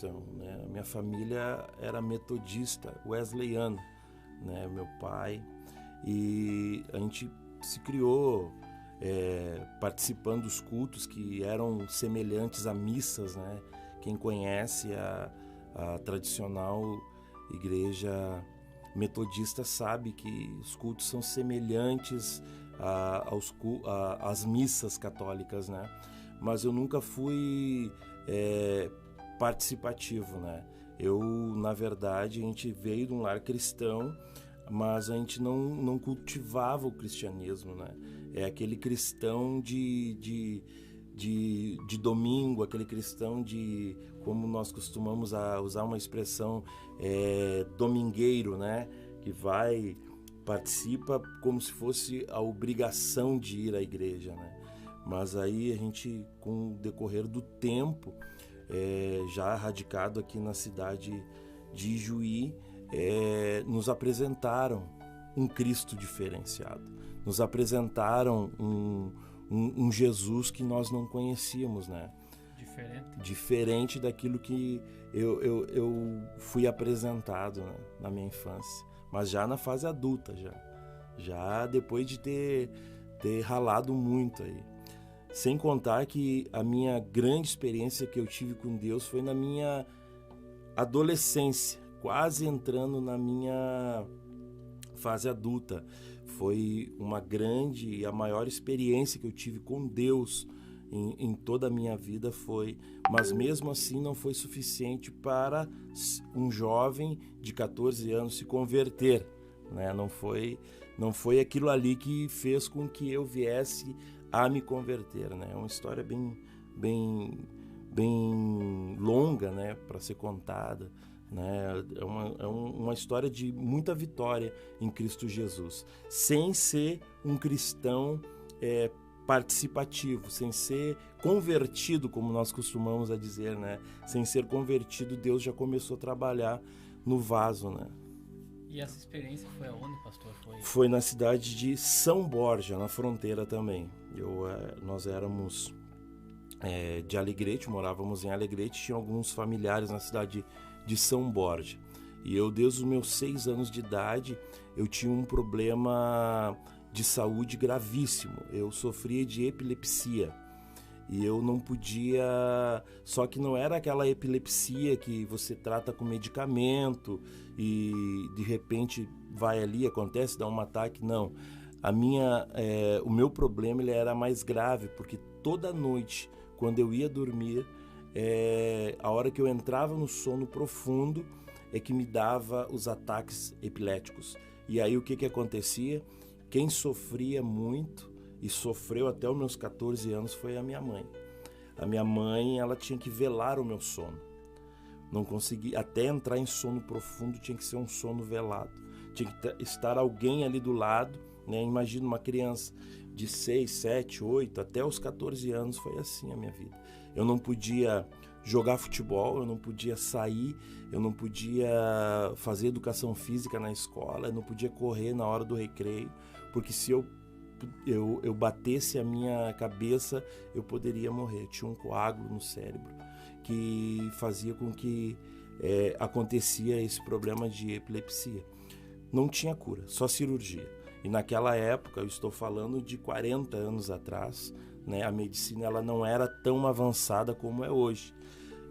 Então, né, a minha família era metodista, wesleyana, né, meu pai, e a gente se criou participando dos cultos que eram semelhantes a missas, né? Quem conhece a tradicional igreja metodista sabe que os cultos são semelhantes às missas católicas, né? Mas eu nunca fui participativo, né? Na verdade, a gente veio de um lar cristão, mas a gente não cultivava o cristianismo, né? É aquele cristão de domingo, aquele cristão como nós costumamos usar uma expressão, domingueiro, né? Que participa como se fosse a obrigação de ir à igreja, né? Mas aí a gente, com o decorrer do tempo, já radicado aqui na cidade de Ijuí, nos apresentaram um Cristo diferenciado, nos apresentaram um Jesus que nós não conhecíamos, né? Diferente daquilo que eu fui apresentado, né, na minha infância, mas já na fase adulta, já depois de ter ralado muito aí. Sem contar que a minha grande experiência que eu tive com Deus foi na minha adolescência, quase entrando na minha fase adulta. Foi uma grande e a maior experiência que eu tive com Deus em toda a minha vida mas mesmo assim não foi suficiente para um jovem de 14 anos se converter, né? Não foi aquilo ali que fez com que eu viesse a me converter, né? É uma história bem longa, né, para ser contada, né? É uma história de muita vitória em Cristo Jesus, sem ser um cristão participativo, sem ser convertido, como nós costumamos a dizer, né? Sem ser convertido, Deus já começou a trabalhar no vaso, né? E essa experiência foi aonde, pastor? Foi na cidade de São Borja, na fronteira também. Nós éramos de Alegrete, morávamos em Alegrete, tinha alguns familiares na cidade de São Borja. E desde os meus 6 anos de idade, eu tinha um problema de saúde gravíssimo. Eu sofria de epilepsia. E eu não podia... Só que não era aquela epilepsia que você trata com medicamento e de repente vai ali, acontece, dá um ataque. Não. O meu problema ele era mais grave, porque toda noite, quando eu ia dormir, a hora que eu entrava no sono profundo, que me dava os ataques epiléticos. E aí o que acontecia? Quem sofria muito e sofreu até os meus 14 anos foi a minha mãe. A minha mãe, ela tinha que velar o meu sono. Não conseguia, até entrar em sono profundo tinha que ser um sono velado. Tinha que estar alguém ali do lado, né? Imagina uma criança de 6, 7, 8, até os 14 anos foi assim a minha vida. Eu não podia jogar futebol, eu não podia sair, eu não podia fazer educação física na escola, eu não podia correr na hora do recreio, porque se eu batesse a minha cabeça, eu poderia morrer. Eu tinha um coágulo no cérebro que fazia com que acontecia esse problema de epilepsia. Não tinha cura, só cirurgia. E naquela época, eu estou falando de 40 anos atrás, né, a medicina ela não era tão avançada como é hoje.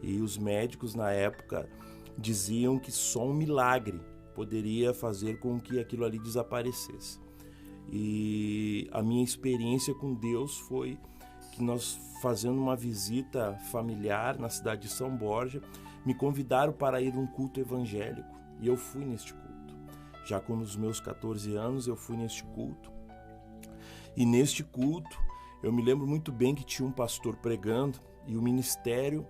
E os médicos na época diziam que só um milagre poderia fazer com que aquilo ali desaparecesse. E a minha experiência com Deus foi que nós, fazendo uma visita familiar na cidade de São Borja, me convidaram para ir a um culto evangélico. E eu fui neste culto. Já com os meus 14 anos, eu fui neste culto. E neste culto, eu me lembro muito bem que tinha um pastor pregando e o ministério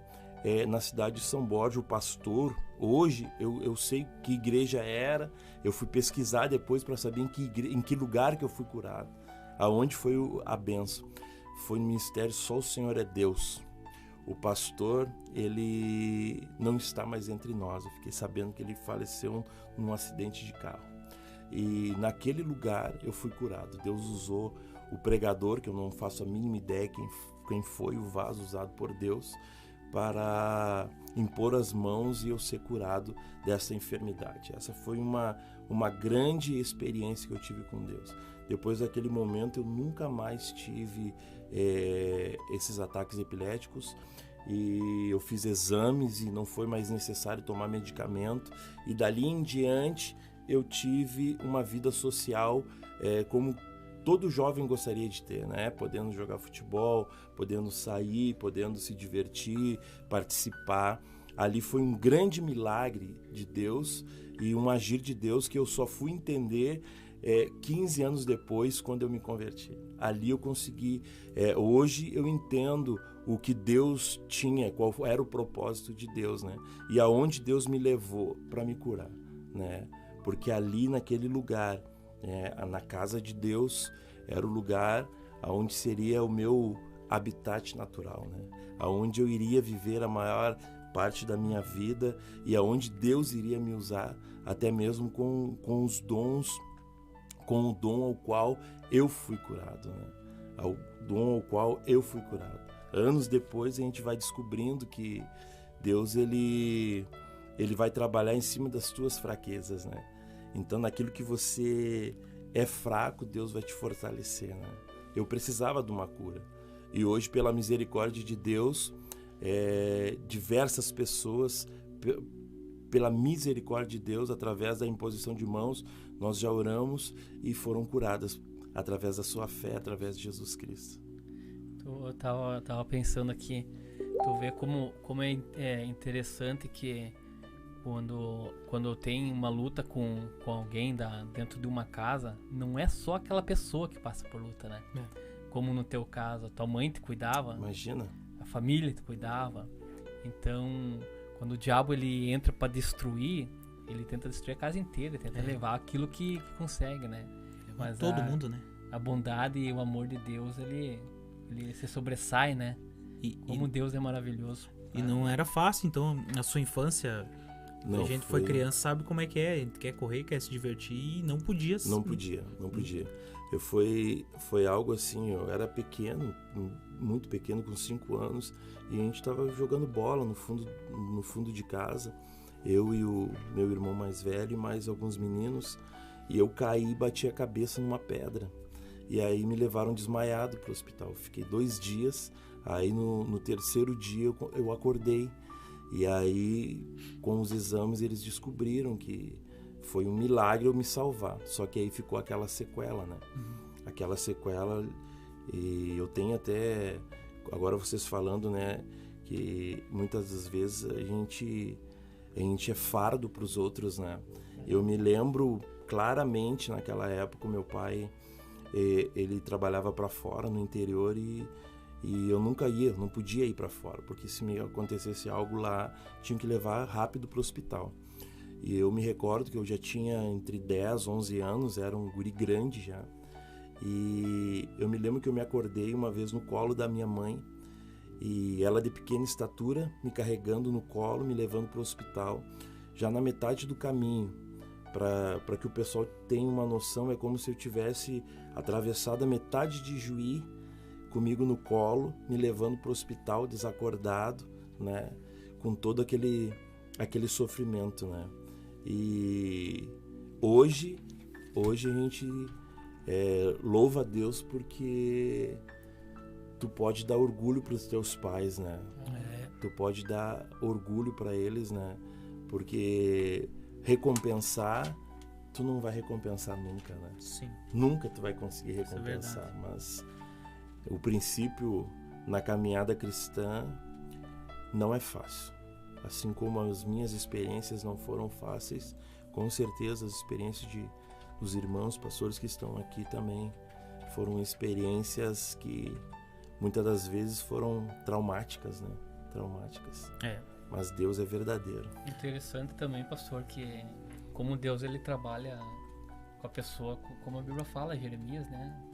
na cidade de São Borja, o pastor, hoje eu sei que igreja era, eu fui pesquisar depois para saber em que lugar que eu fui curado, aonde foi a bênção. Foi no ministério Só o Senhor é Deus. O pastor, ele não está mais entre nós, eu fiquei sabendo que ele faleceu num acidente de carro. E naquele lugar eu fui curado. Deus usou o pregador, que eu não faço a mínima ideia quem foi o vaso usado por Deus, para impor as mãos e eu ser curado dessa enfermidade. Essa foi uma grande experiência que eu tive com Deus. Depois daquele momento eu nunca mais tive esses ataques epiléticos, e eu fiz exames e não foi mais necessário tomar medicamento, e dali em diante eu tive uma vida social como todo jovem gostaria de ter, né? Podendo jogar futebol, podendo sair, podendo se divertir, participar. Ali foi um grande milagre de Deus e um agir de Deus que eu só fui entender 15 anos depois, quando eu me converti. Ali eu consegui, hoje eu entendo o que Deus tinha, qual era o propósito de Deus, né? E aonde Deus me levou para me curar, né? Porque ali naquele lugar, na casa de Deus, era o lugar onde seria o meu habitat natural, né? Aonde eu iria viver a maior parte da minha vida e aonde Deus iria me usar, até mesmo com os dons, com o dom ao qual eu fui curado, né? Ao dom ao qual eu fui curado. Anos depois a gente vai descobrindo que Deus ele vai trabalhar em cima das tuas fraquezas, né? Então naquilo que você é fraco, Deus vai te fortalecer, né? Eu precisava de uma cura. E hoje, pela misericórdia de Deus, diversas pessoas, pela misericórdia de Deus, através da imposição de mãos, nós já oramos e foram curadas através da sua fé, através de Jesus Cristo. Eu tava pensando aqui, tu vê como é interessante que quando tem uma luta com alguém dentro de uma casa, não é só aquela pessoa que passa por luta, né? Como no teu caso, a tua mãe te cuidava. Imagina. A família te cuidava. Então, quando o diabo ele entra para destruir, ele tenta destruir a casa inteira, tenta levar aquilo que consegue, né? Mas todo mundo, né? A bondade e o amor de Deus, ele se sobressai, né? Como Deus é maravilhoso. E não era fácil, então, na sua infância... Não, a gente foi criança, sabe como é que é, a gente quer correr, quer se divertir e não podia. Não podia. Foi algo assim, eu era pequeno, muito pequeno, com 5 anos, e a gente estava jogando bola no fundo de casa, eu e o meu irmão mais velho e mais alguns meninos, e eu caí e bati a cabeça numa pedra, e aí me levaram desmaiado para o hospital. Fiquei 2 dias, aí no terceiro dia eu acordei. E aí, com os exames, eles descobriram que foi um milagre eu me salvar. Só que aí ficou aquela sequela, né? Aquela sequela, e eu tenho até... Agora vocês falando, né? Que muitas das vezes a gente é fardo para os outros, né? Eu me lembro claramente, naquela época, o meu pai, ele trabalhava para fora, no interior, e eu não podia ir para fora, porque se me acontecesse algo lá, tinha que levar rápido para o hospital. E eu me recordo que eu já tinha entre 10 e 11 anos, era um guri grande já. E eu me lembro que eu me acordei uma vez no colo da minha mãe, e ela de pequena estatura, me carregando no colo, me levando para o hospital. Já na metade do caminho, para que o pessoal tenha uma noção, é como se eu tivesse atravessado a metade de Juí, comigo no colo, me levando para o hospital desacordado, né? Com todo aquele sofrimento, né? E hoje a gente louva a Deus porque tu pode dar orgulho para os teus pais, né? Tu pode dar orgulho para eles, né? Porque recompensar, tu não vai recompensar nunca, né? Sim. Nunca tu vai conseguir recompensar, mas o princípio na caminhada cristã não é fácil. Assim como as minhas experiências não foram fáceis, com certeza as experiências dos irmãos pastores que estão aqui também foram experiências que muitas das vezes foram traumáticas, né? Traumáticas. Mas Deus é verdadeiro. Interessante também, pastor, que como Deus ele trabalha com a pessoa, como a Bíblia fala, Jeremias, né?